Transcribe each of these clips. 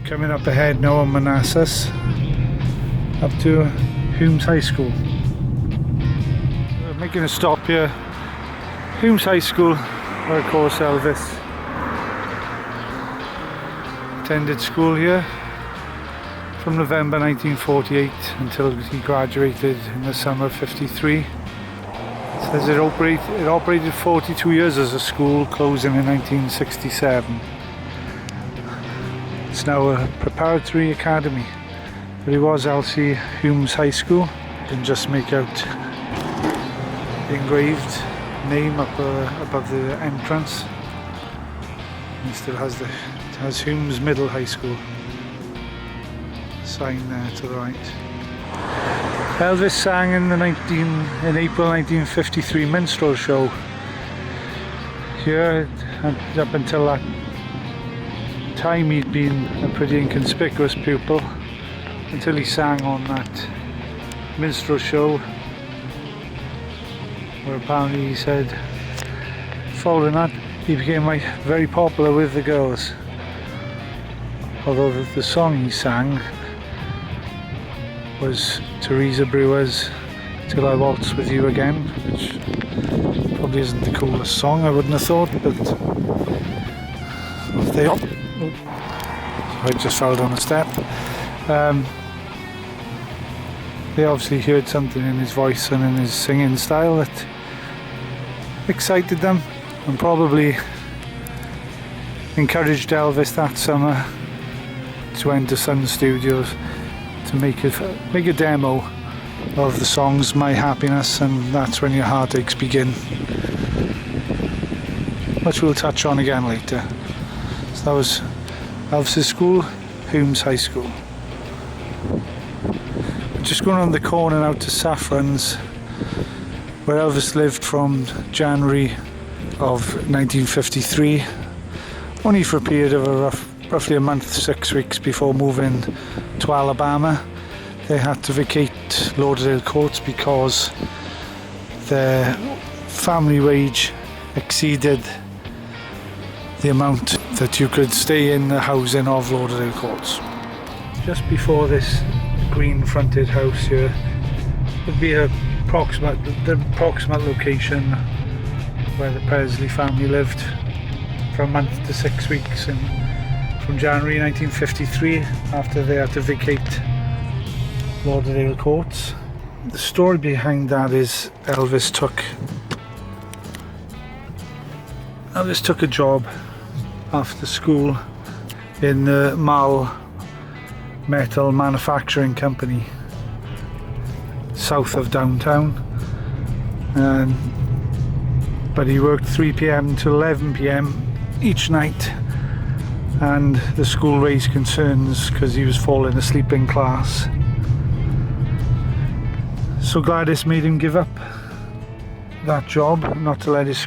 Coming up ahead now on Manassas up to Humes High School. We're making a stop here. Humes High School, where of course Elvis attended school here from November 1948 until he graduated in the summer of '53. It says it operated 42 years as a school, closing in 1967. It's now a preparatory academy, but it was Elsie Humes High School. You can just make out the engraved name up above the entrance. And it still has Humes Middle High School sign there to the right. Elvis sang in April 1953 minstrel show here, and up until that time he'd been a pretty inconspicuous pupil until he sang on that minstrel show, where apparently he said following that he became very popular with the girls, although the song he sang was Teresa Brewer's Till I Waltz With You Again, which probably isn't the coolest song, I wouldn't have thought, but I just fell down a step. They obviously heard something in his voice and in his singing style that excited them and probably encouraged Elvis that summer to enter Sun Studios to make a demo of the songs My Happiness and That's When Your Heartaches Begin, which we'll touch on again later. So that was Elvis's school, Humes High School. Just going on the corner out to Saffarans, where Elvis lived from January of 1953, only for a period of roughly a month, 6 weeks before moving to Alabama. They had to vacate Lauderdale Courts because their family wage exceeded the amount that you could stay in the housing of Lauderdale Courts. Just before this green fronted house here would be the approximate location where the Presley family lived for a month to 6 weeks from January 1953, after they had to vacate Lauderdale Courts. The story behind that is Elvis took a job after school in the Mal Metal Manufacturing Company south of downtown, but he worked 3 p.m. to 11 p.m. each night, and the school raised concerns because he was falling asleep in class. So Gladys made him give up that job, not to let his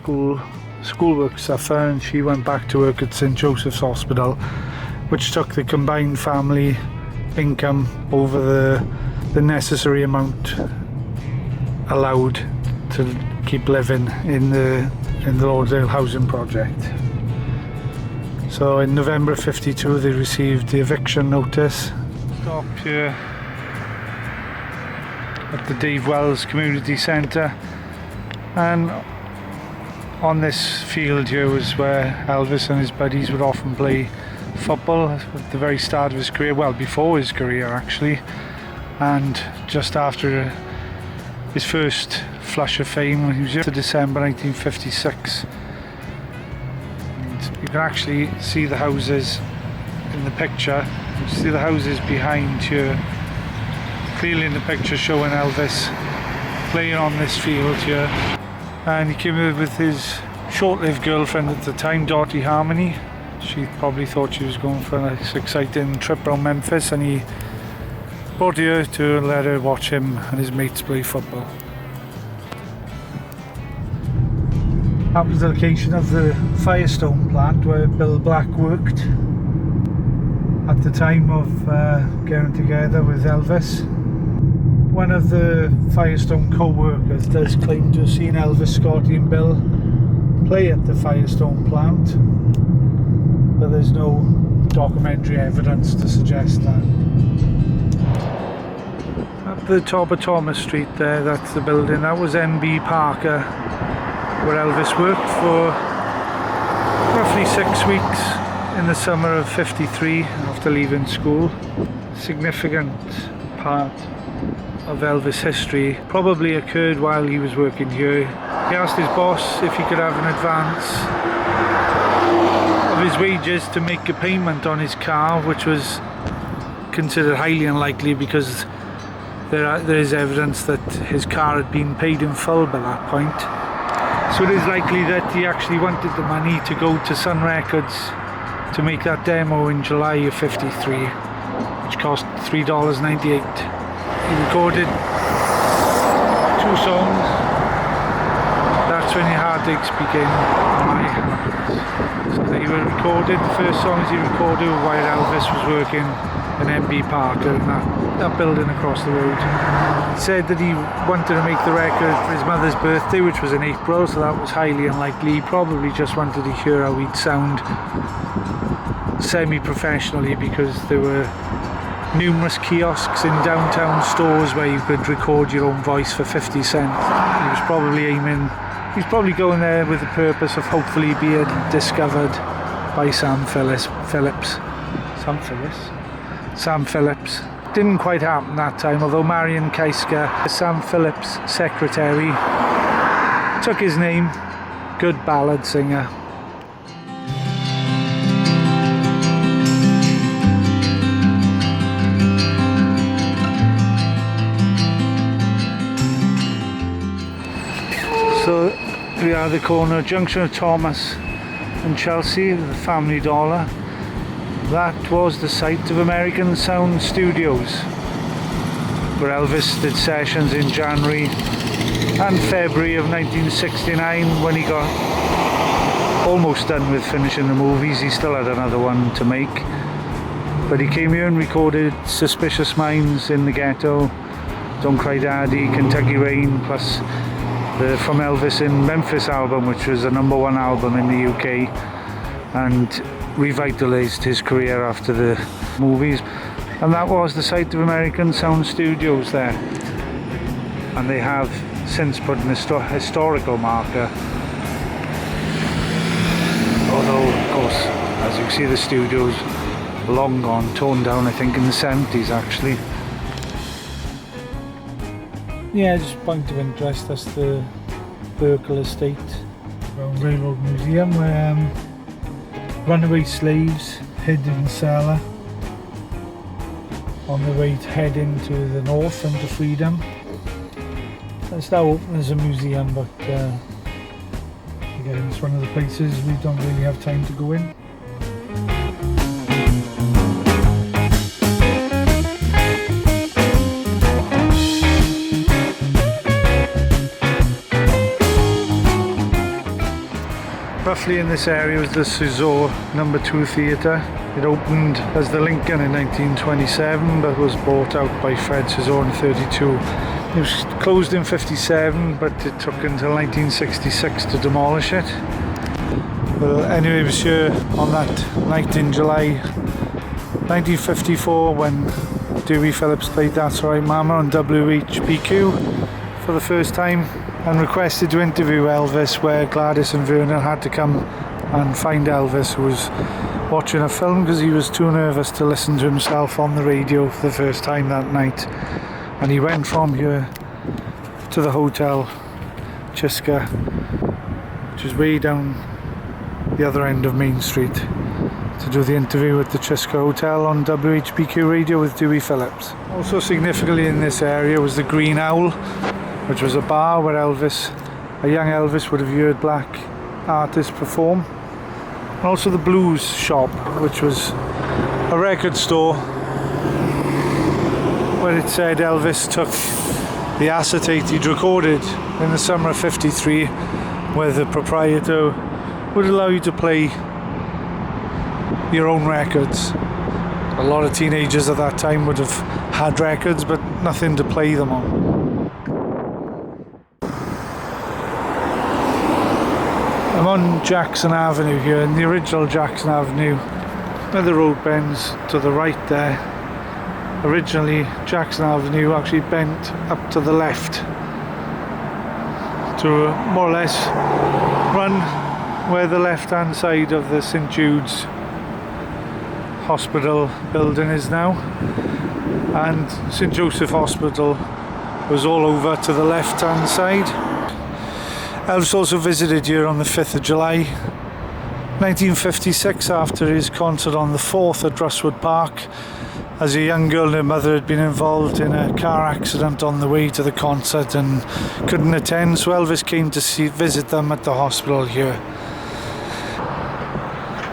schoolwork suffer, and she went back to work at St. Joseph's Hospital, which took the combined family income over the necessary amount allowed to keep living in the Lauderdale housing project. So in November 52 they received the eviction notice. Stop here at the Dave Wells Community Centre, and on this field here was where Elvis and his buddies would often play football at the very start of his career, well before his career actually, and just after his first flush of fame when he was here to December 1956. And you can actually see the houses in the picture. You can see the houses behind here, clearly in the picture showing Elvis playing on this field here. And he came in with his short-lived girlfriend at the time, Dottie Harmony. She probably thought she was going for a nice exciting trip around Memphis, and he brought her to let her watch him and his mates play football. That was the location of the Firestone plant where Bill Black worked at the time of getting together with Elvis. One of the Firestone co-workers does claim to have seen Elvis, Scotty and Bill play at the Firestone plant, but there's no documentary evidence to suggest that. At the top of Thomas Street there, that's the building. That was MB Parker, where Elvis worked for roughly 6 weeks in the summer of '53 after leaving school. Significant part of Elvis' history probably occurred while he was working here. He asked his boss if he could have an advance of his wages to make a payment on his car, which was considered highly unlikely because there is evidence that his car had been paid in full by that point. So it is likely that he actually wanted the money to go to Sun Records to make that demo in July of '53, which cost $3.98. He recorded 2 songs. That's When Your Heartaches Begin, My Heart. So they were recorded, the first songs he recorded were while Elvis was working in MB Parker in that building across the road. He said that he wanted to make the record for his mother's birthday, which was in April, so that was highly unlikely. He probably just wanted to hear how he'd sound semi-professionally, because there were numerous kiosks in downtown stores where you could record your own voice for 50 cents. He was probably going there with the purpose of hopefully being discovered by Sam Phillips. Didn't quite happen that time, although Marion Keiska, Sam Phillips' secretary, took his name. Good ballad singer. So we are at the corner junction of Thomas and Chelsea, the Family Dollar. That was the site of American Sound Studios, where Elvis did sessions in January and February of 1969 when he got almost done with finishing the movies. He still had another one to make, but he came here and recorded Suspicious Minds, In the Ghetto, Don't Cry Daddy, Kentucky Rain, plus the From Elvis in Memphis album, which was a #1 album in the UK and revitalised his career after the movies. And that was the site of American Sound Studios there, and they have since put an historical marker, although of course, as you see, the studios long gone, torn down, I think in the 70s actually. Yeah, just a point of interest, that's the Burkle Estate Railroad Museum, where runaway slaves hid in the cellar on their way heading to the north and to freedom. It's now open as a museum, but again, it's one of the places we don't really have time to go in. Roughly in this area was the Suzore No.2 Theatre. It opened as the Lincoln in 1927, but was bought out by Fred Suzore in '32. It was closed in '57, but it took until 1966 to demolish it. Well, anyway, it was here on that night in July 1954 when Dewey Phillips played That's Right Mama on WHBQ for the first time, and requested to interview Elvis, where Gladys and Vernon had to come and find Elvis, who was watching a film because he was too nervous to listen to himself on the radio for the first time that night. And he went from here to the hotel Chiska, which is way down the other end of Main Street, to do the interview at the Chiska Hotel on WHBQ radio with Dewey Phillips. Also significantly in this area was the Green Owl, which was a bar where a young Elvis would have heard black artists perform. And also the Blues Shop, which was a record store where it said Elvis took the acetate he'd recorded in the summer of '53, where the proprietor would allow you to play your own records. A lot of teenagers at that time would have had records, but nothing to play them on. I'm on Jackson Avenue here, and the original Jackson Avenue where the road bends to the right there, originally Jackson Avenue actually bent up to the left to more or less run where the left hand side of the St Jude's Hospital building is now, and St Joseph Hospital was all over to the left hand side. Elvis also visited here on the 5th of July 1956 after his concert on the 4th at Russwood Park. As a young girl, her mother had been involved in a car accident on the way to the concert and couldn't attend, so Elvis came to visit them at the hospital here.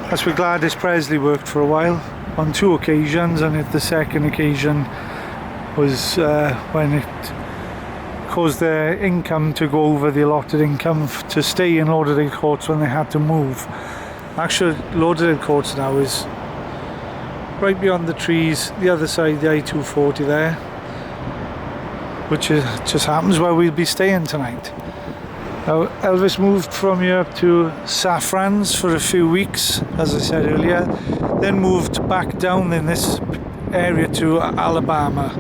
That's where Gladys Presley worked for a while, on 2 occasions, and the second occasion was when it caused their income to go over the allotted income to stay in Lauderdale Courts when they had to move. Actually, Lauderdale Courts now is right beyond the trees, the other side, the I-240 there, which just happens where we'll be staying tonight. Now, Elvis moved from here to Saffarans for a few weeks, as I said earlier, then moved back down in this area to Alabama.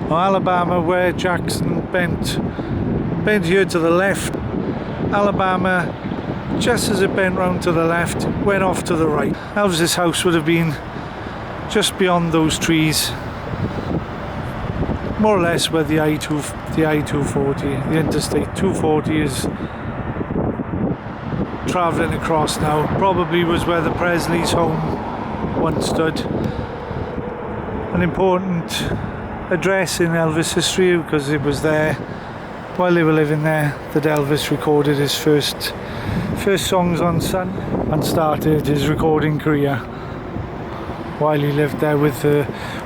Now, Alabama, where Jackson bent here to the left. Alabama, just as it bent round to the left, went off to the right. Elvis's house would have been just beyond those trees, more or less where the I-240, the Interstate 240 is travelling across now. Probably was where the Presley's home once stood. An important address in Elvis history, because it was there while they were living there that Elvis recorded his first songs on Sun and started his recording career while he lived there with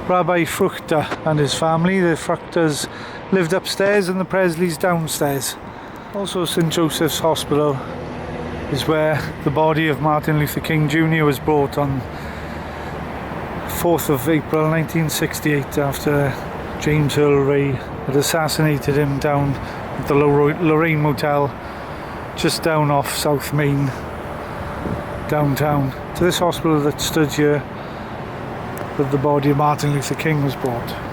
Rabbi Fruchter and his family. The Fruchters lived upstairs and the Presleys downstairs. Also, St Joseph's Hospital is where the body of Martin Luther King Jr. was brought on 4th of April 1968 after James Earl Ray had assassinated him down at the Lorraine Motel just down off South Main downtown. To this hospital that stood here that the body of Martin Luther King was brought.